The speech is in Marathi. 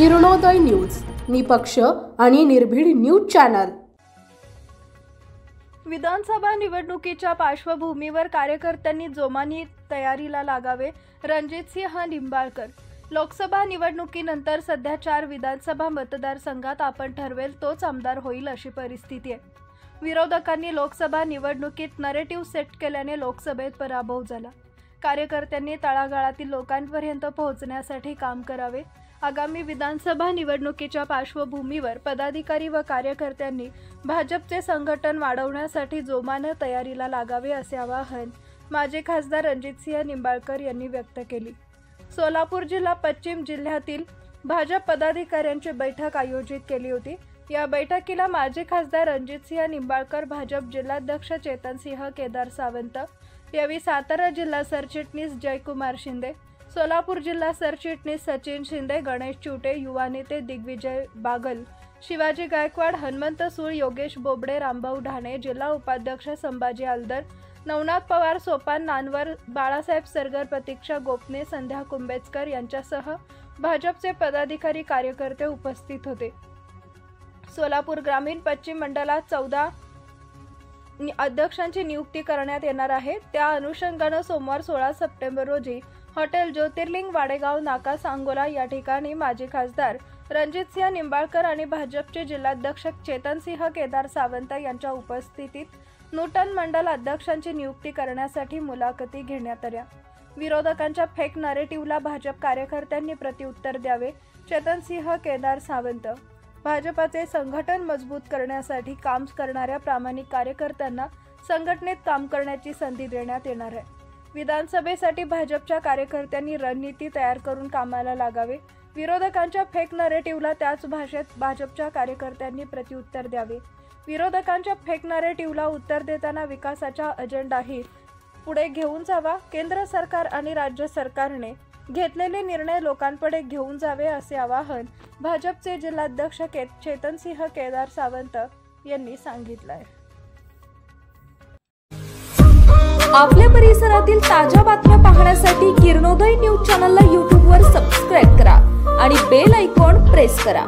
किरणोदय न्यूज, निपक्ष आणि निर्भीड न्यूज चॅनल। विधानसभा निवडणुकीच्या पार्श्वभूमीवर कार्यकर्त्यांनी जोमाने तयारीला लागावे। रणजितसिंह निंबाळकर। लोकसभा निवडणुकीनंतर सध्या 4 विधानसभा मतदारसंघात आपण ठरवेल तोच आमदार होईल अशी परिस्थिती आहे। विरोधकांनी लोकसभा निवडणुकीत नरेटिव्ह सेट केल्याने लोकसभेत पराभव झाला। कार्यकर्त्यांनी तळागाळातील लोकांपर्यंत पोहोचण्यासाठी काम करावे। आगामी विधानसभा निवडणुकीच्या पार्श्वभूमीवर पदाधिकारी व कार्यकर्त्यांनी भाजपचे संघटन वाढवण्यासाठी जोमाने तयारीला लागावे असे आवाहन माजी खासदार रणजितसिंह निंबाळकर यांनी व्यक्त केले। सोलापूर जिल्हा पश्चिम जिल्ह्यातील भाजप पदाधिकाऱ्यांची बैठक आयोजित केली होती। या बैठकीला माजी खासदार रणजितसिंह निंबाळकर, भाजप जिल्हाध्यक्ष चेतनसिंह केदार सावंत, यावेळी सातारा जिल्हा सरचिटणीस जयकुमार शिंदे, सोलापूर जिल्हा सरचिटणीस सचिन शिंदे, गणेश चिवटे, युवा नेते दिग्विजय बागल, शिवाजी गायकवाड, हनुमंत सूळ, योगेश बोबडे, रामभाऊ ढाणे, जिल्हा उपाध्यक्ष संभाजी आलदर, नवनाथ पवार, सोपान नानवर, बाळासाहेब सरगर, प्रतीक्षा गोपने, संध्या कुंभेजकर यांच्यासह भाजपचे पदाधिकारी कार्यकर्ते उपस्थित होते। सोलापूर ग्रामीण पश्चिम मंडलात 14 अध्यक्षांची नियुक्ती करण्यात येणार आहे। त्या अनुषंगाने सोमवार 16 सप्टेंबर रोजी हॉटेल ज्योतिर्लिंग, वाडेगाव नाका, सांगोला या ठिकाणी माजी खासदार रणजितसिंह निंबाळकर आणि भाजपचे जिल्हाध्यक्ष चेतनसिंह केदार सावंत यांच्या उपस्थितीत नूतन मंडल अध्यक्षांची नियुक्ती करण्यासाठी मुलाखती घेण्यात आल्या। विरोधकांच्या फेक नरेटिव्हला भाजप कार्यकर्त्यांनी प्रत्युत्तर द्यावे। चेतनसिंह केदार सावंत। भाजपाचे संघटन मजबूत करण्यासाठी काम करणाऱ्या प्रामाणिक कार्यकर्त्यांना संघटनेत काम करण्याची संधी देण्यात येणार आहे। विधानसभेसाठी भाजपच्या कार्यकर्त्यांनी रणनीती तयार करून कामाला लागावे। विरोधकांच्या फेक नरेटिव्हला त्याच भाषेत भाजपच्या कार्यकर्त्यांनी प्रत्युत्तर द्यावे। विरोधकांच्या फेक नरेटिव्हला उत्तर देताना विकासाचा अजेंडाही पुढे घेऊन जावा। केंद्र सरकार आणि राज्य सरकारने घेतलेले निर्णय लोकांपुढे घेऊन जावे असे आवाहन भाजपचे जिल्हाध्यक्ष चेतनसिंह केदार सावंत यांनी सांगितले आहे। आपल्या परिसरातील ताज्या बातम्या पाहण्यासाठी किरणोदय न्यूज चॅनलला YouTube वर सबस्क्राइब करा आणि बेल आयकॉन प्रेस करा।